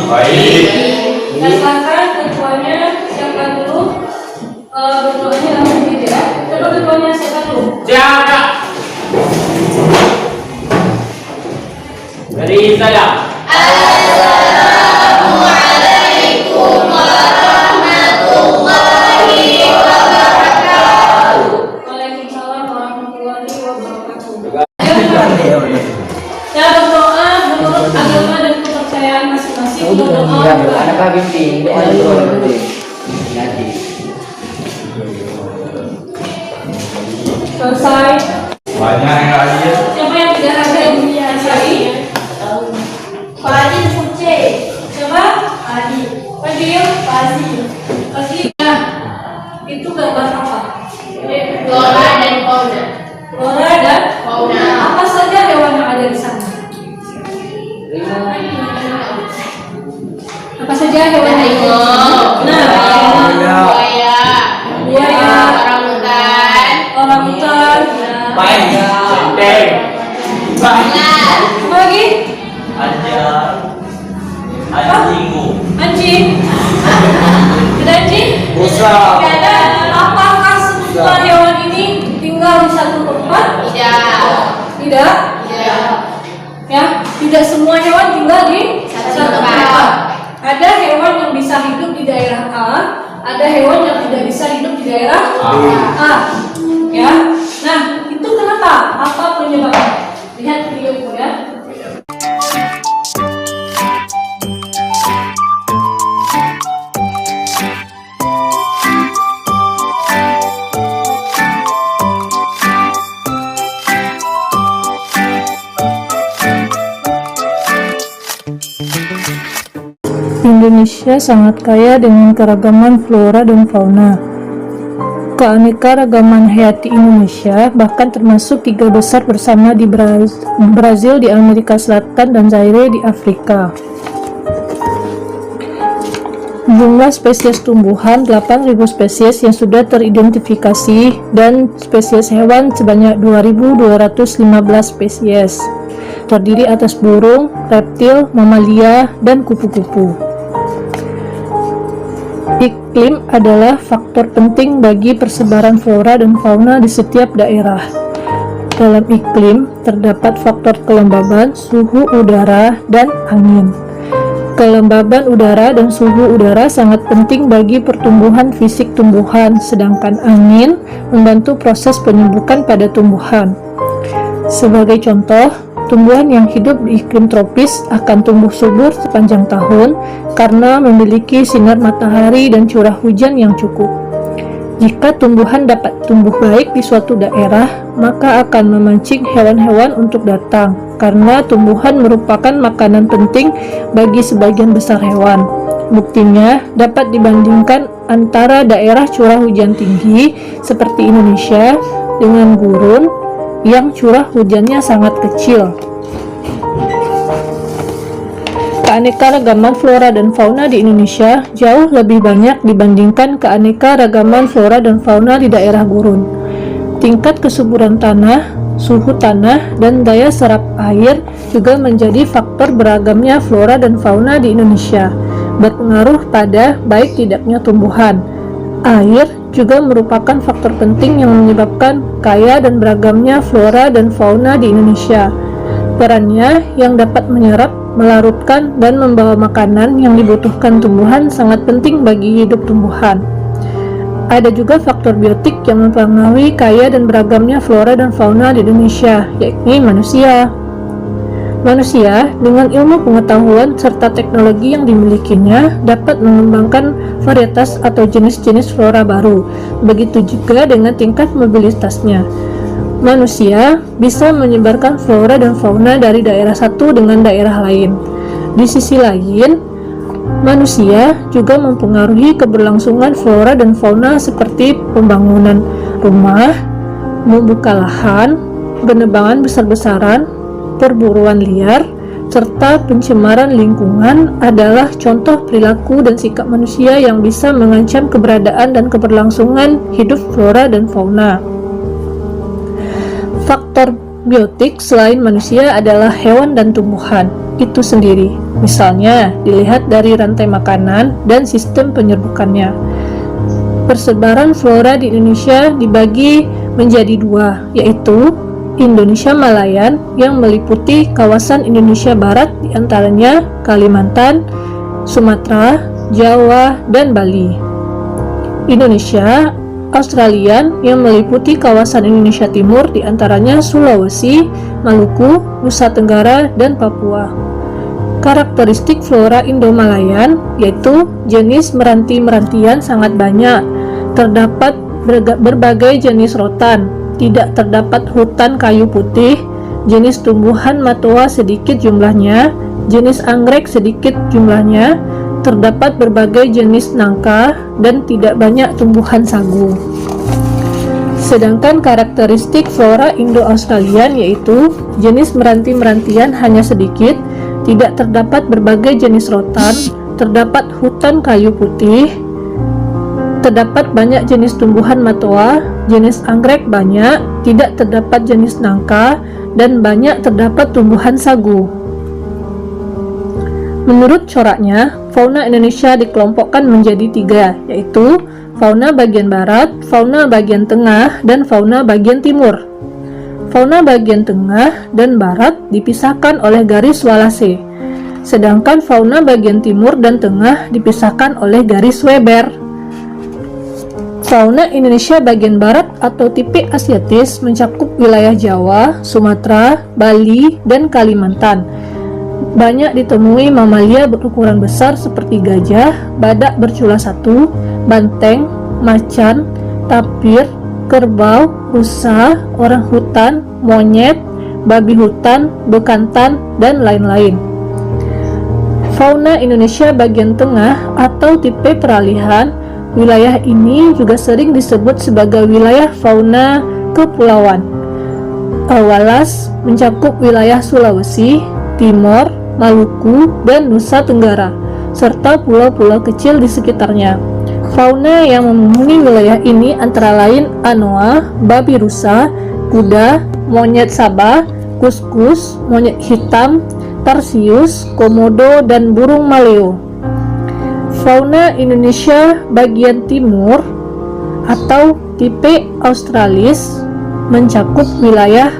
Baik. Silakan ketuanya siapa dulu? Berdoanya langsung ya. Coba ketuanya siapa dulu? Siapa? Dari saya. Assalamualaikum warahmatullahi wabarakatuh. Waalaikumsalam warahmatullahi wabarakatuh. Saya berdoa menurut agama dan kepercayaan masing-masing. Berdoa. Selesai. Banyak yang hadir. Siapa yang tidak ada yang menyelesai? Fadil Fuce. Siapa? Fadil. Fadil. Nah, itu gambar apa? Flora dan fauna. Flora dan Fauna. apa saja hewan yang ada di sana? Apa saja hewan yang ada di sana? Nah, buaya, orangutan, Sinteng. apa lagi? Anjingmu. Anjing. Ada anjing? Busa. Ada. Apakah semua hewan ini tinggal di satu tempat? Tidak. Ya, tidak semua hewan tinggal di satu tempat. Ada hewan yang bisa hidup di daerah A, ada hewan yang tidak bisa hidup di daerah A. Ya. Nah, itu kenapa? Apa penyebabnya? Lihat videoku ya. Indonesia sangat kaya dengan keragaman flora dan fauna. Keanekaragaman hayati Indonesia bahkan termasuk 3 besar bersama di Brazil di Amerika Selatan dan Zaire di Afrika. Jumlah spesies tumbuhan 8.000 spesies yang sudah teridentifikasi dan spesies hewan sebanyak 2.215 spesies. Terdiri atas burung, reptil, mamalia, dan kupu-kupu. Iklim adalah faktor penting bagi persebaran flora dan fauna di setiap daerah. Dalam iklim terdapat faktor kelembaban, suhu udara, dan angin. Kelembaban udara dan suhu udara sangat penting bagi pertumbuhan fisik tumbuhan, sedangkan angin membantu proses penyembuhan pada tumbuhan. Sebagai contoh, tumbuhan yang hidup di iklim tropis akan tumbuh subur sepanjang tahun karena memiliki sinar matahari dan curah hujan yang cukup. Jika tumbuhan dapat tumbuh baik di suatu daerah, maka akan memancing hewan-hewan untuk datang, karena tumbuhan merupakan makanan penting bagi sebagian besar hewan. Buktinya, dapat dibandingkan antara daerah curah hujan tinggi seperti Indonesia dengan gurun yang curah hujannya sangat kecil. Keanekaragaman flora dan fauna di Indonesia jauh lebih banyak dibandingkan keanekaragaman flora dan fauna di daerah gurun. Tingkat kesuburan tanah, suhu tanah, dan daya serap air juga menjadi faktor beragamnya flora dan fauna di Indonesia, berpengaruh pada baik tidaknya tumbuhan. Air juga merupakan faktor penting yang menyebabkan kaya dan beragamnya flora dan fauna di Indonesia. Perannya yang dapat menyerap melarutkan, dan membawa makanan yang dibutuhkan tumbuhan sangat penting bagi hidup tumbuhan. Ada juga faktor biotik yang mempengaruhi kaya dan beragamnya flora dan fauna di Indonesia, yakni manusia. Manusia dengan ilmu pengetahuan serta teknologi yang dimilikinya dapat mengembangkan varietas atau jenis-jenis flora baru. Begitu juga dengan tingkat mobilitasnya. Manusia bisa menyebarkan flora dan fauna dari daerah satu dengan daerah lain. Di sisi lain, manusia juga mempengaruhi keberlangsungan flora dan fauna seperti pembangunan rumah, membuka lahan, penebangan besar-besaran, perburuan liar, serta pencemaran lingkungan adalah contoh perilaku dan sikap manusia yang bisa mengancam keberadaan dan keberlangsungan hidup flora dan fauna. Faktor biotik selain manusia adalah hewan dan tumbuhan itu sendiri. Misalnya, dilihat dari rantai makanan dan sistem penyerbukannya. Persebaran flora di Indonesia dibagi menjadi dua, yaitu Indonesia Malayan yang meliputi kawasan Indonesia Barat diantaranya Kalimantan, Sumatera, Jawa, dan Bali. Indonesia Australian yang meliputi kawasan Indonesia Timur diantaranya Sulawesi, Maluku, Nusa Tenggara, dan Papua. Karakteristik flora Indo-Malayan yaitu jenis meranti-merantian sangat banyak, terdapat berbagai jenis rotan, tidak terdapat hutan kayu putih, jenis tumbuhan matoa sedikit jumlahnya, jenis anggrek sedikit jumlahnya, terdapat berbagai jenis nangka, dan tidak banyak tumbuhan sagu. Sedangkan karakteristik flora Indo-Australian yaitu jenis meranti-merantian hanya sedikit, tidak terdapat berbagai jenis rotan, terdapat hutan kayu putih, terdapat banyak jenis tumbuhan matoa, jenis anggrek banyak, tidak terdapat jenis nangka, dan banyak terdapat tumbuhan sagu. Menurut coraknya, fauna Indonesia dikelompokkan menjadi tiga, yaitu fauna bagian barat, fauna bagian tengah, dan fauna bagian timur. Fauna bagian tengah dan barat dipisahkan oleh garis Wallace, sedangkan fauna bagian timur dan tengah dipisahkan oleh garis Weber. Fauna Indonesia bagian barat atau tipe asiatis mencakup wilayah Jawa, Sumatera, Bali, dan Kalimantan. Banyak ditemui mamalia berukuran besar seperti gajah, badak bercula satu, banteng, macan, tapir, kerbau, rusa, orang hutan, monyet, babi hutan, bekantan, dan lain-lain. Fauna Indonesia bagian tengah atau tipe peralihan, wilayah ini juga sering disebut sebagai wilayah fauna kepulauan. Wallace mencakup wilayah Sulawesi, Timor, Maluku, dan Nusa Tenggara, serta pulau-pulau kecil di sekitarnya. Fauna yang memenuhi wilayah ini antara lain anoa, babi rusa, kuda, monyet Sabah, kuskus, monyet hitam, tarsius, komodo, dan burung maleo. Fauna Indonesia bagian timur atau tipe Australis mencakup wilayah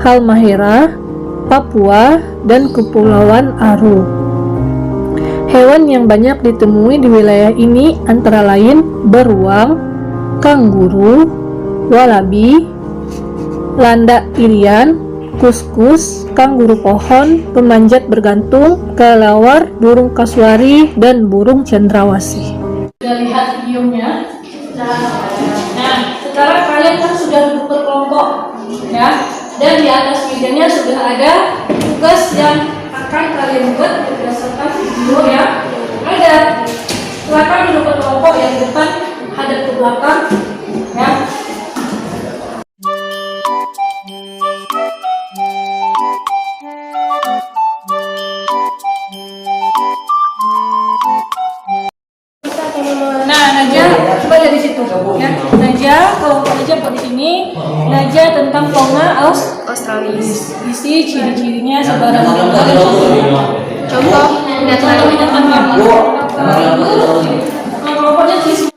Halmahera, Papua, dan Kepulauan Aru. Hewan yang banyak ditemui di wilayah ini antara lain beruang, kanguru, walabi, landak irian, kuskus, kanguru pohon, pemanjat bergantung, kelelawar, burung kasuari, dan burung cendrawasih. Sudah lihat videonya? Nah, sekarang kalian kan sudah duduk berkelompok, ya. Dan di atas mejanya sudah ada tugas yang akan kalian buat berdasarkan video ya. Ada. Silakan duduk berkelompok yang depan hadap ke belakang, ya. Nah, Najwa, coba dari situ ya. Najwa, kalau Najwa buat di sini, Najwa tentang fauna Australis. Isi ciri-cirinya sebaran contoh binatangnya. Kelompoknya sih.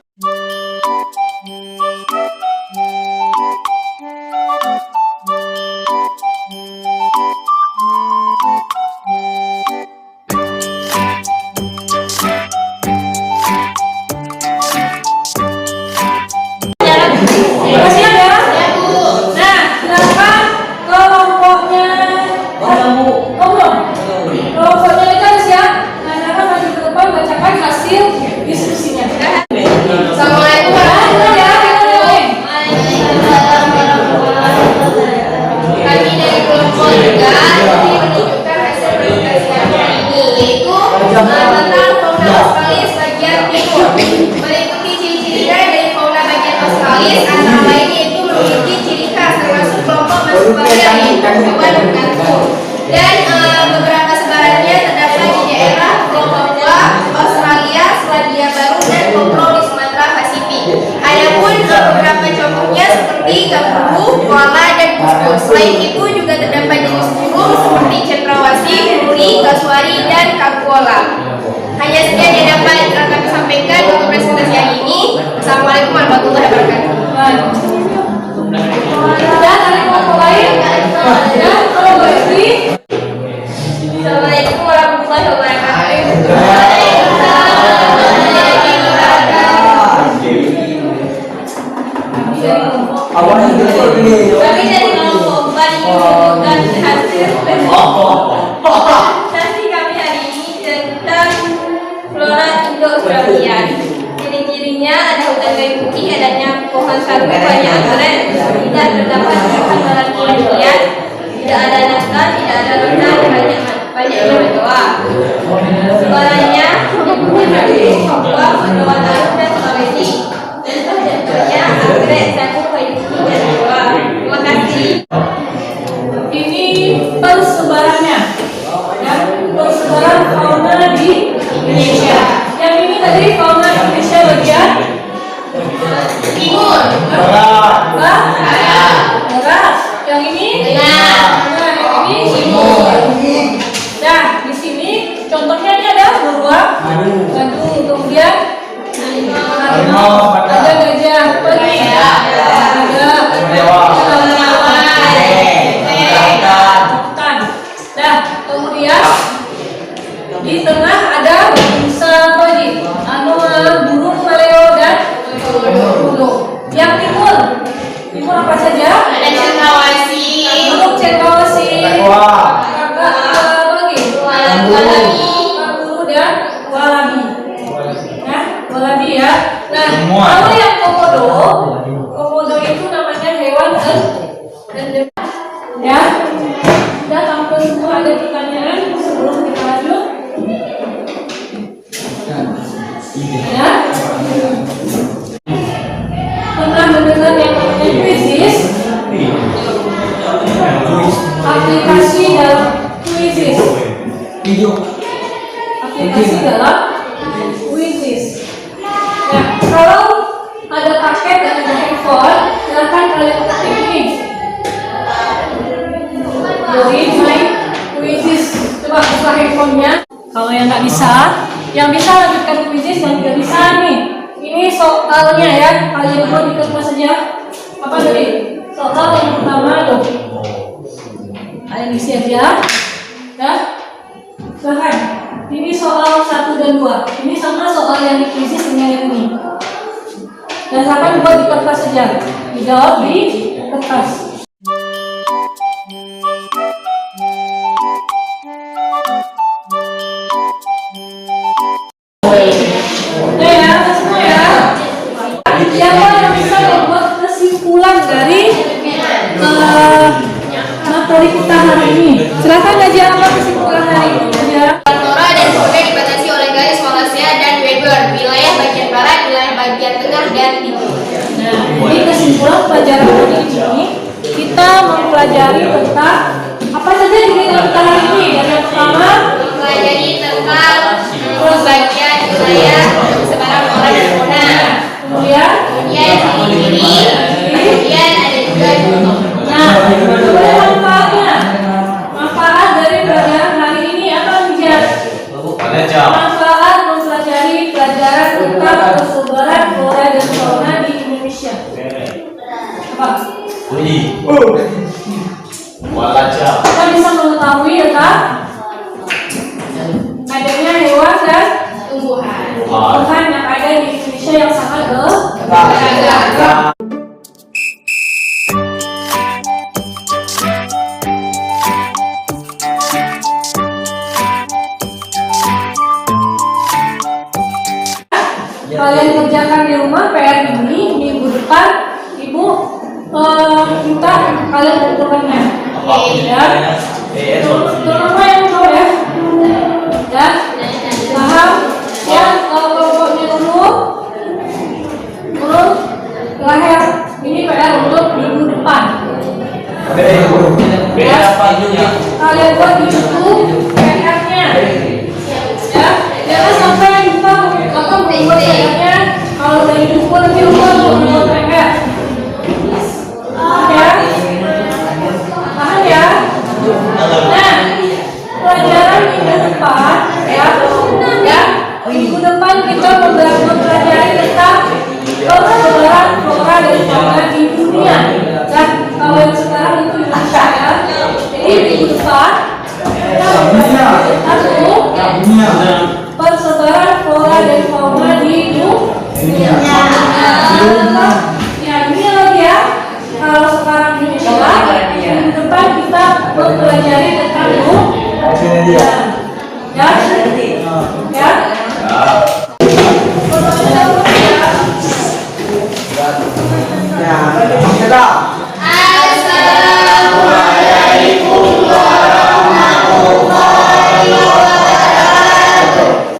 seperti kanguru, koala, dan kuskus. Selain itu juga terdapat jenis burung seperti cendrawasih, kuri, kasuari, dan kangkola. Hanya sekian yang dapat kami sampaikan untuk presentasi yang ini. Assalamualaikum warahmatullahi wabarakatuh. Dan ada kelompok lain? Ya, kalau berarti Assalamualaikum warahmatullahi wabarakatuh. Kami dari kelompok Bandung dan hasil presentasi kami hari ini tentang flora Indo-Australian. Ciri-cirinya ada hutan kayu putih, adanya pohon sagu, banyak anggrek, tidak terdapat perkembangan penelitian, tidak ada nafas, tidak ada renang, banyak doa. Suaranya menyebutnya Bali, Papua, Kepulauan Aru, dan Sulawesi. Contohnya anggrek, sagu, kayu putih, dan doa. Terima kasih. ini persebarannya, ya, persebaran fauna di Indonesia. Yang ini tadi fauna Indonesia bagian Timur. barat. Yang ini Tengah. Yang ini timur. Nah, di sini contohnya ini ada beruang, Bandung, kemudian ada gajah, pergi, ada hutan. Nah, kemudian di tengah ada burung burung maleo dan burung. Yang timur apa saja? Ada cendrawasih, Burung cendrawasih, apa lagi? Kanguru dan walabi. Nah, walabi ya. Nah, kalau yang komodo itu namanya hewan endemik. Ya, kita tampil semua. Ada pertanyaan sebelum kita lanjut? Ya. Pernah mendengar yang namanya Quizzes? Aplikasi dalam Quizzes. Aplikasi dalam Quizzes. Nah, kalau ada paket dan ada handphone, silakan kalian ketik ini. Join my Quizzes. Coba buka handphonenya. Kalau yang nggak bisa, yang bisa lanjutkan Quizzes, yang tidak bisa nih. Ini soalnya ya, kalian buat di kertas saja. Apa tadi? Soal yang pertama tuh. Kalian isi aja. Ya. Silahkan. Ini soal 1 dan 2. Ini sama soal yang di Quizzes dengan yang ini. Dan silakan buat di kertas saja. Dijawab di kertas. Ya, semua ya. Siapa yang bisa membuat kesimpulan dari materi kita hari ini? Silakan aja apa kesimpulan hari ini aja. Flora dan fauna dibatasi oleh garis Wallacea dan Weber. Wilayah bagian barat, wilayah bagian tengah, dan timur. Nah, ini kesimpulan pelajaran hari ini. Kita mempelajari tentang apa saja yang kita hari ini. Dan yang pertama, Mempelajari tentang pembagian wilayah persebaran flora dan fauna. kemudian Kemudian kemudian ada juga contoh. nah, kemudian manfaatnya. Manfaat dari pelajaran hari ini apa Bija? Manfaat mempelajari pelajaran tentang persebaran flora dan fauna di Indonesia. Apa? Kita bisa mengetahui tentang adanya hewan dan Tumbuhan. tumbuhan yang ada di Indonesia yang sangat beragam. Kalian kerjakan di rumah PR ini minggu depan Ibu minta kalian kumpulkannya. Ya. Terutama yang tahu ya. Ya. Paham? Yang kelompoknya dulu lahir ini PR untuk minggu depan. Kalian buat di YouTube PR-nya. Ya, jangan sampai lupa membuat PR-nya. Kalau dari buku nanti lupa membuat PR. depan minggu depan kita mempelajari tentang persebaran flora dan fauna di dunia. Nah, kalau yang sekarang itu Indonesia ya. Jadi minggu depan kita mempelajari tentang persebaran flora dan fauna di dunia. Ya, ini lagi ya. Kalau sekarang di Indonesia, minggu depan kita mempelajari tentang dunia.